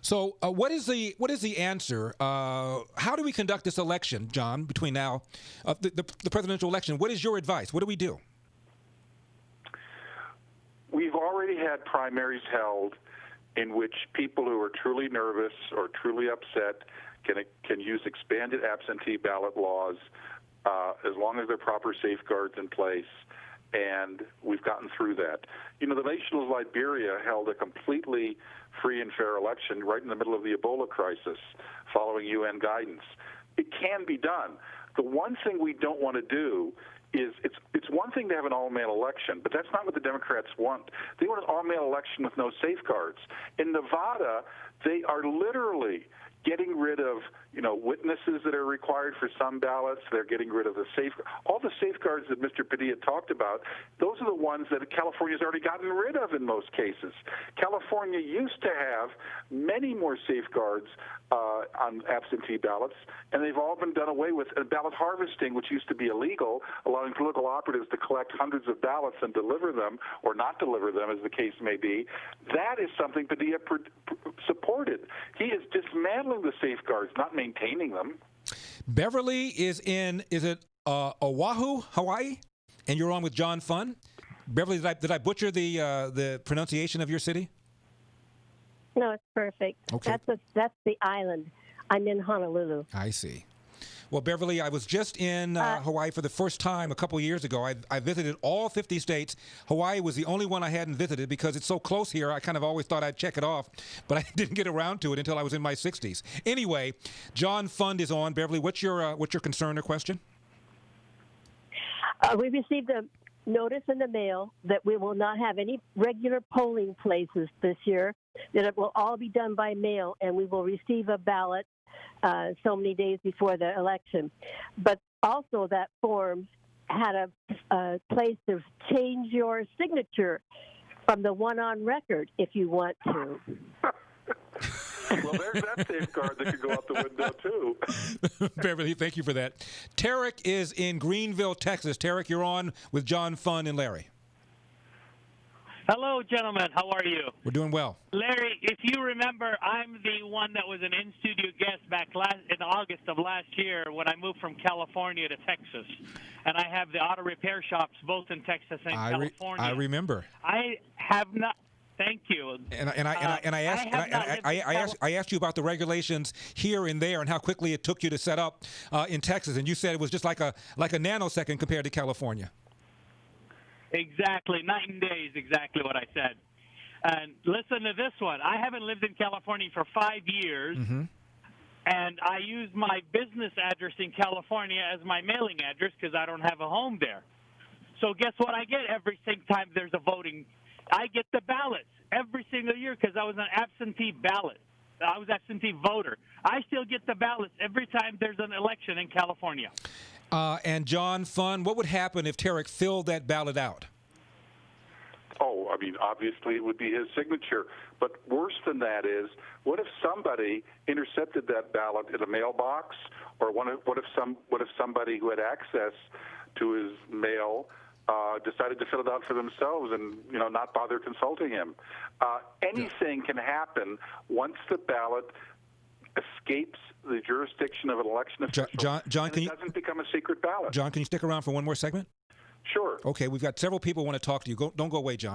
So, what is the answer? How do we conduct this election, John? Between now, the presidential election. What is your advice? What do we do? We've already had primaries held in which people who are truly nervous or truly upset can use expanded absentee ballot laws as long as there are proper safeguards in place. And we've gotten through that. You know, the nation of Liberia held a completely free and fair election right in the middle of the Ebola crisis following UN guidance. It can be done. The one thing we don't want to do is it's one thing to have an all-male election, but that's not what the Democrats want. They want an all-male election with no safeguards. In Nevada, they are literally getting rid of, witnesses that are required for some ballots. They're getting rid of all the safeguards that Mr. Padilla talked about. Those are the ones that California's already gotten rid of in most cases. California used to have many more safeguards on absentee ballots, and they've all been done away with. And ballot harvesting, which used to be illegal, allowing political operatives to collect hundreds of ballots and deliver them or not deliver them, as the case may be, that is something Padilla supported. He is dismantling the safeguards, not maintaining them. Beverly is it Oahu, Hawaii? And you're on with John Funn. Beverly, did I butcher the pronunciation of your city? No, it's perfect. Okay. That's the island. I'm in Honolulu. I see. Well, Beverly, I was just in Hawaii for the first time a couple years ago. I visited all 50 states. Hawaii was the only one I hadn't visited because it's so close here. I kind of always thought I'd check it off, but I didn't get around to it until I was in my 60s. Anyway, John Funn is on. Beverly, what's your concern or question? We received a notice in the mail that we will not have any regular polling places this year, that it will all be done by mail, and we will receive a ballot so many days before the election. But also that form had a place to change your signature from the one on record if you want to. Well, there's that safeguard that could go out the window, too. Beverly, thank you for that. Tarek is in Greenville, Texas. Tarek, you're on with John Funn and Larry. Hello, gentlemen. How are you? We're doing well. Larry, if you remember, I'm the one that was an in-studio guest back in August of last year when I moved from California to Texas. And I have the auto repair shops both in Texas and California. I remember. I have not... Thank you. I asked you about the regulations here and there and how quickly it took you to set up in Texas, and you said it was just like a nanosecond compared to California. Exactly, night and day is exactly what I said. And listen to this one. I haven't lived in California for 5 years, and I use my business address in California as my mailing address because I don't have a home there. So guess what I get every single time there's a voting? I get the ballots every single year because I was an absentee ballot. I was absentee voter. I still get the ballots every time there's an election in California. And John Funn, what would happen if Tarek filled that ballot out? Oh, I mean, obviously it would be his signature. But worse than that is, what if somebody intercepted that ballot in a mailbox, or what if somebody who had access to his mail decided to fill it out for themselves and not bother consulting him? Anything can happen once the ballot escapes the jurisdiction of an election official. John, it doesn't become a secret ballot. John, can you stick around for one more segment? Sure. Okay, we've got several people who want to talk to you. Don't go away, John.